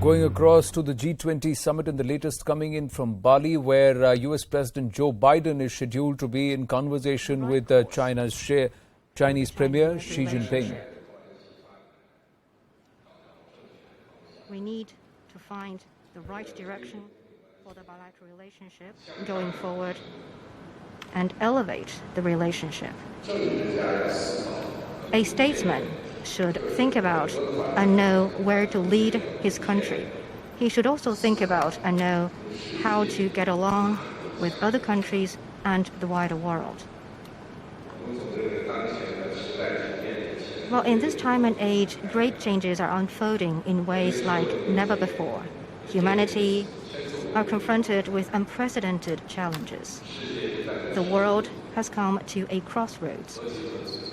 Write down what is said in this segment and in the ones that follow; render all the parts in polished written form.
Going across to the G20 summit and the latest coming in from Bali, where US President Joe Biden is scheduled to be in conversation with Chinese Premier Xi Jinping. We need to find the right direction for the bilateral relationship going forward and elevate the relationship. A statesman should think about and know where to lead his country. He should also think about and know how to get along with other countries and the wider world. Well, in this time and age, great changes are unfolding in ways like never before. Humanity are confronted with unprecedented challenges. The world has come to a crossroads.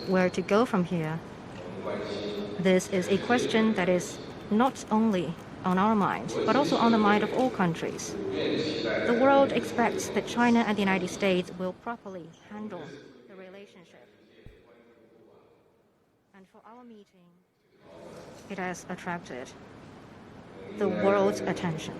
Where to go from here? This is a question that is not only on our minds, but also on the mind of all countries. The world expects that China and the United States will properly handle the relationship. And for our meeting, it has attracted the world's attention.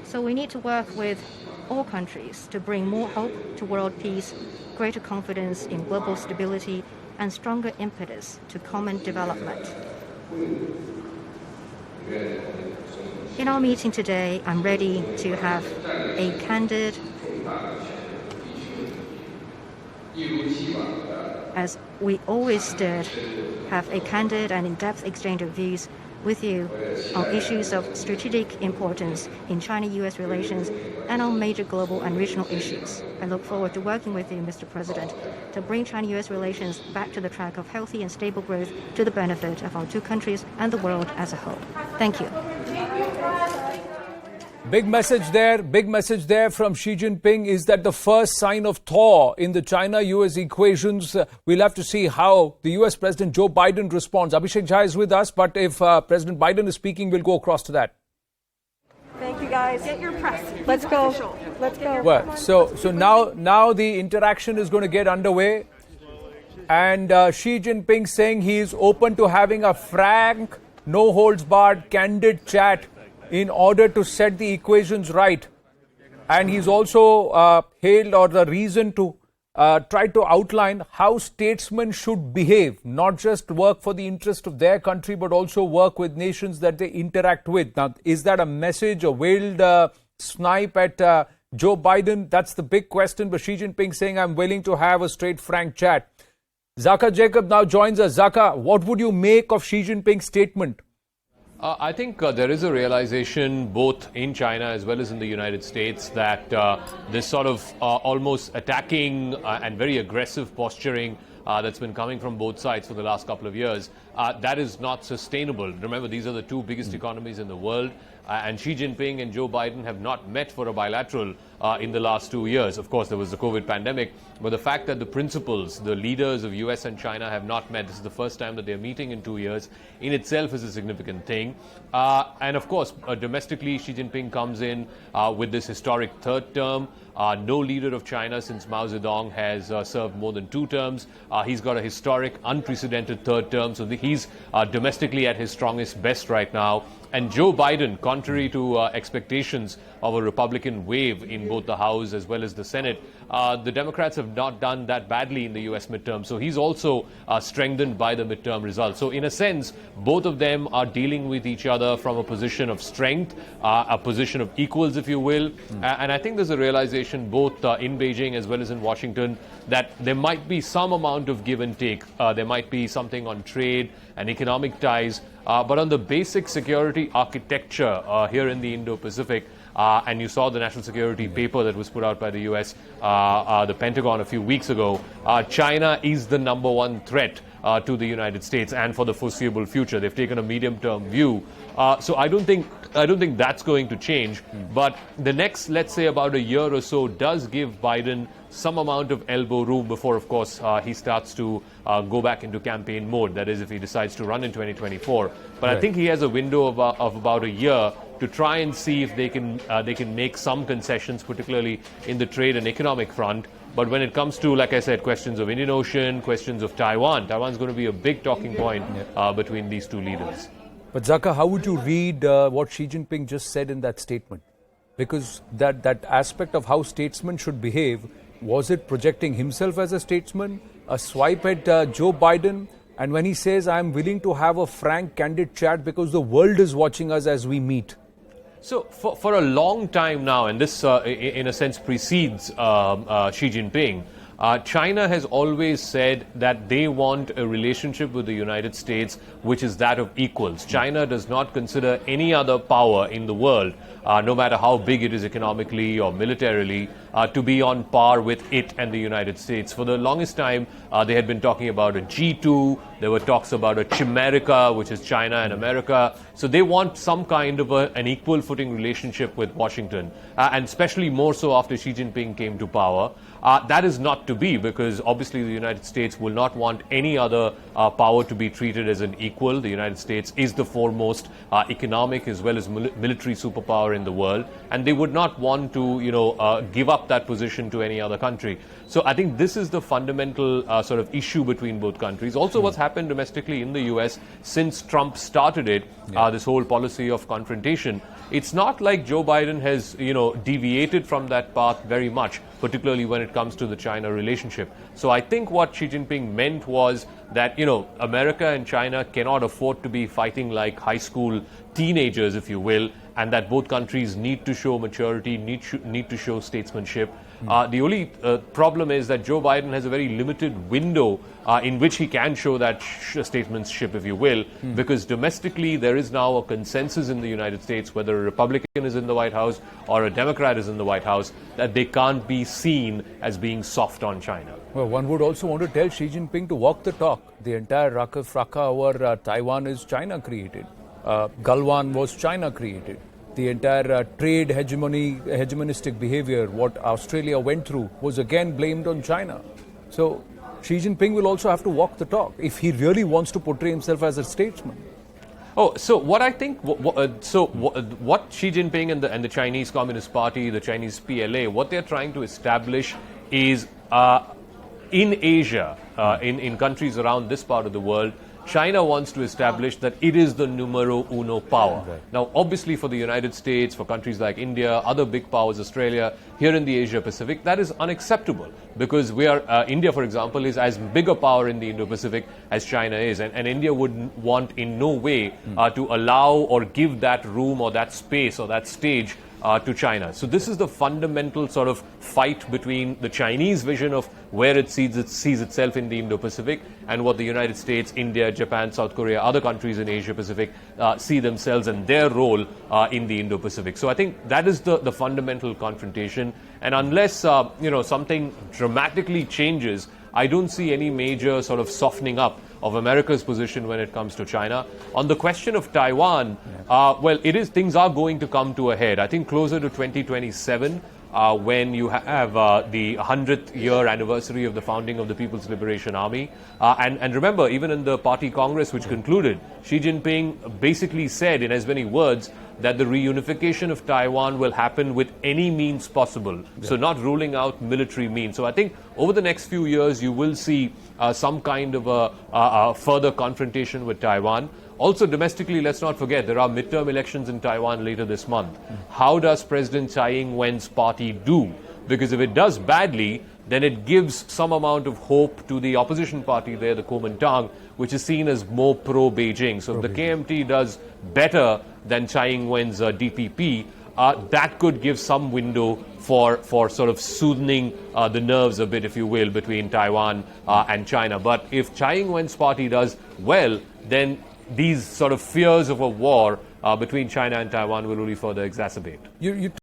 So we need to work with all countries to bring more hope to world peace, greater confidence in global stability, and stronger impetus to common development. In our meeting today, I'm ready to have a candid, as we always did, have a candid and in-depth exchange of views with you on issues of strategic importance in China-US relations and on major global and regional issues. I look forward to working with you, Mr. President, to bring China-US relations back to the track of healthy and stable growth to the benefit of our two countries and the world as a whole. Thank you. Big message there from Xi Jinping. Is that the first sign of thaw in the China-US equations? We'll have to see how the US President Joe Biden responds. Abhishek Jha is with us, but if President Biden is speaking, we'll go across to that. Thank you, guys. Get your press. Let's go. Let's go. Well, so now the interaction is going to get underway. And Xi Jinping saying he is open to having a frank, no-holds-barred, candid chat in order to set the equations right. And he's also hailed or the reason to try to outline how statesmen should behave, not just work for the interest of their country, but also work with nations that they interact with. Now, is that a message, a veiled snipe at Joe Biden? That's the big question. But Xi Jinping saying, I'm willing to have a straight, frank chat. Zaka Jacob now joins us. Zaka, what would you make of Xi Jinping's statement? I think there is a realization both in China as well as in the United States that this sort of almost attacking and very aggressive posturing that's been coming from both sides for the last couple of years, that is not sustainable. Remember, these are the two biggest economies in the world, and Xi Jinping and Joe Biden have not met for a bilateral in the last 2 years. Of course, there was the COVID pandemic, but the fact that the principals, the leaders of US and China have not met, this is the first time that they're meeting in 2 years, in itself is a significant thing. And of course, domestically, Xi Jinping comes in with this historic third term. No leader of China since Mao Zedong has served more than 2 terms. He's got a historic, unprecedented third term, so he's domestically at his strongest, best right now. And Joe Biden, contrary to expectations of a Republican wave in both the House as well as the Senate, the Democrats have not done that badly in the U.S. midterm. So he's also strengthened by the midterm results. So in a sense, both of them are dealing with each other from a position of strength, a position of equals, if you will. And I think there's a realization both in Beijing as well as in Washington that there might be some amount of give and take. There might be something on trade and economic ties. But on the basic security architecture here in the Indo-Pacific, and you saw the national security paper that was put out by the U.S., the Pentagon a few weeks ago, China is the number one threat to the United States and for the foreseeable future. They've taken a medium-term view. So I don't think that's going to change. But the next, let's say, about a year or so does give Biden some amount of elbow room before, of course, he starts to go back into campaign mode. That is, if he decides to run in 2024. But right. I think he has a window of about a year to try and see if they can make some concessions, particularly in the trade and economic front, But when it comes to, like I said, questions of Indian Ocean, questions of Taiwan, Taiwan's going to be a big talking point between these two leaders. But Zaka, how would you read what Xi Jinping just said in that statement? Because that aspect of how statesmen should behave, was it projecting himself as a statesman, a swipe at Joe Biden? And when he says, I'm willing to have a frank, candid chat because the world is watching us as we meet. So for a long time now, and this in a sense precedes Xi Jinping, China has always said that they want a relationship with the United States which is that of equals. China does not consider any other power in the world, no matter how big it is economically or militarily, to be on par with it and the United States. For the longest time, they had been talking about a G2. There were talks about a Chimerica, which is China and America. So they want some kind of an equal footing relationship with Washington, and especially more so after Xi Jinping came to power. That is not to be, because obviously the United States will not want any other power to be treated as an equal. The United States is the foremost economic as well as military superpower in the world, and they would not want to, give up that position to any other country. So I think this is the fundamental sort of issue between both countries. Also, what's happened domestically in the US since Trump started it, this whole policy of confrontation. It's not like Joe Biden has, deviated from that path very much, particularly when it comes to the China relationship. So I think what Xi Jinping meant was that, America and China cannot afford to be fighting like high school teenagers, if you will, and that both countries need to show maturity, need to show statesmanship. The only problem is that Joe Biden has a very limited window in which he can show that statesmanship, if you will, because domestically there is now a consensus in the United States, whether a Republican is in the White House or a Democrat is in the White House, that they can't be seen as being soft on China. Well, one would also want to tell Xi Jinping to walk the talk. The entire Raka Fraka over Taiwan is China created. Galwan was China created. The entire trade hegemonistic behavior, what Australia went through, was again blamed on China. So Xi Jinping will also have to walk the talk if he really wants to portray himself as a statesman. Oh, so what I think, what Xi Jinping and the Chinese Communist Party, the Chinese PLA, what they're trying to establish is in Asia, in countries around this part of the world, China wants to establish that it is the numero uno power. Right. Now, obviously for the United States, for countries like India, other big powers, Australia, here in the Asia Pacific, that is unacceptable, because India, for example, is as big a power in the Indo-Pacific as China is, and India would want in no way to allow or give that room or that space or that stage to China. So this is the fundamental sort of fight between the Chinese vision of where it sees itself in the Indo-Pacific and what the United States, India, Japan, South Korea, other countries in Asia-Pacific see themselves and their role in the Indo-Pacific. So I think that is the fundamental confrontation. And unless, something dramatically changes, I don't see any major sort of softening up of America's position when it comes to China. On the question of Taiwan, things are going to come to a head. I think closer to 2027, when you have the 100th year anniversary of the founding of the People's Liberation Army. And remember, even in the party congress which concluded, Xi Jinping basically said in as many words that the reunification of Taiwan will happen with any means possible. Yeah. So not ruling out military means. So I think over the next few years, you will see some kind of a further confrontation with Taiwan. Also, domestically, let's not forget, there are midterm elections in Taiwan later this month. How does President Tsai Ing-wen's party do? Because if it does badly, then it gives some amount of hope to the opposition party there, the Kuomintang, which is seen as more pro-Beijing. So if the KMT does better than Tsai Ing-wen's DPP, that could give some window for sort of soothing the nerves a bit, if you will, between Taiwan and China. But if Tsai Ing-wen's party does well, then these sort of fears of a war between China and Taiwan will only further exacerbate.